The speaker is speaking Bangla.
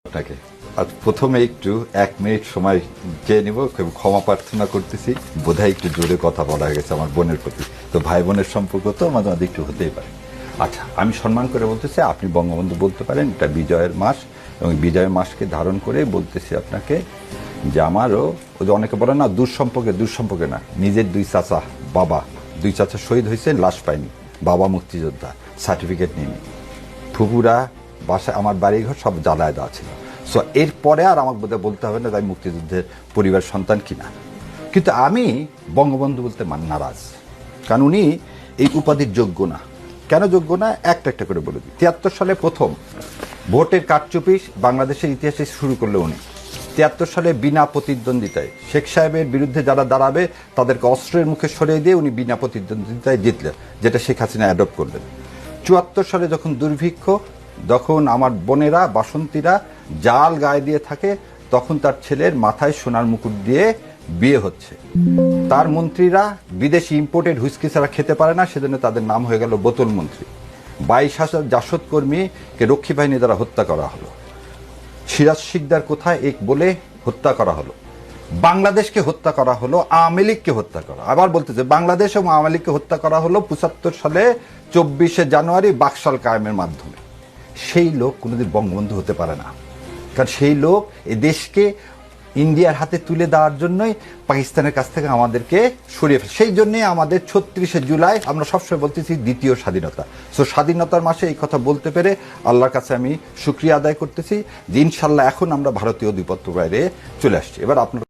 আপনাকে আজ প্রথমে একটু 1 মিনিট সময় চেয়ে নিব, ক্ষমা প্রার্থনা করতেছি, বোধহয় একটু জোরে কথা বলা গেছে আমার বোনের প্রতি। তো ভাই বোনের সম্পর্ক তো মাঝে মাঝে একটু হতেই পারে। আচ্ছা, আমি সম্মান করে বলতেছি, আপনি বঙ্গবন্ধু বলতে পারেন, এটা বিজয়ের মাস, এবং বিজয়ের মাসকে ধারণ করে বলতেছি আপনাকে যে আমারও ওই যে অনেকে বলে না দুঃসম্পর্কে না, নিজের 2 চাচা, বাবা 2 চাচা শহীদ হয়েছে, লাশ পায়নি, বাবা মুক্তিযোদ্ধা, সার্টিফিকেট নিয়নি, ফুপুরা বাসায়, আমার বাড়িঘর সব জ্বালায় দেওয়া ছিল। সো এরপরে আর আমাকে বোধহয় বলতে হবে না যে আমি মুক্তিযুদ্ধের পরিবার সন্তান কিনা। কিন্তু আমি বঙ্গবন্ধু বলতে নারাজ, কারণ উনি এই উপাধির যোগ্য না। কেন যোগ্য না, একটা করে বলে দিই। 73 সালে প্রথম ভোটের কারচুপি বাংলাদেশের ইতিহাসে শুরু করলো উনি। 73 সালে বিনা প্রতিদ্বন্দ্বিতায় শেখ সাহেবের বিরুদ্ধে যারা দাঁড়াবে তাদেরকে অস্ত্রের মুখে সরিয়ে দিয়ে উনি বিনা প্রতিদ্বন্দ্বিতায় জিতলেন, যেটা শেখ হাসিনা অ্যাডপ্ট করলেন। 74 সালে যখন দুর্ভিক্ষ, যখন আমার বোনেরা বাসন্তীরা জাল গায়ে দিয়ে থাকে, তখন তার ছেলের মাথায় সোনার মুকুট দিয়ে বিয়ে হচ্ছে। তার মন্ত্রীরা বিদেশি ইম্পোর্টেড হুইস্কি ছাড়া খেতে পারে না, সেজন্য তাদের নাম হয়ে গেল বোতল মন্ত্রী। 22,000 জাসদ কর্মীকে রক্ষী বাহিনী দ্বারা হত্যা করা হলো। সিরাজ শিকদার কোথায় এক বলে হত্যা করা হলো। বাংলাদেশকে হত্যা করা হলো, আওয়ামী লীগকে হত্যা করা, আবার বলতেছে বাংলাদেশ এবং আওয়ামী লীগকে হত্যা করা হলো 75 সালে 24শে জানুয়ারি বাকশাল কায়েমের মাধ্যমে। সেই লোক কোনোদিন বঙ্গবন্ধু হতে পারে না, কারণ সেই লোক এই দেশকে ইন্ডিয়ার হাতে তুলে দেওয়ার জন্যই পাকিস্তানের কাছ থেকে আমাদেরকে সরিয়ে ফেলে। সেই জন্যই আমাদের 36শে জুলাই আমরা সবসময় বলতেছি দ্বিতীয় স্বাধীনতা। সো স্বাধীনতার মাসে এই কথা বলতে পেরে আল্লাহর কাছে আমি শুকরিয়া আদায় করতেছি যে ইনশাল্লাহ এখন আমরা ভারতীয় আধিপত্য বাইরে চলে আসছি। এবার আপনার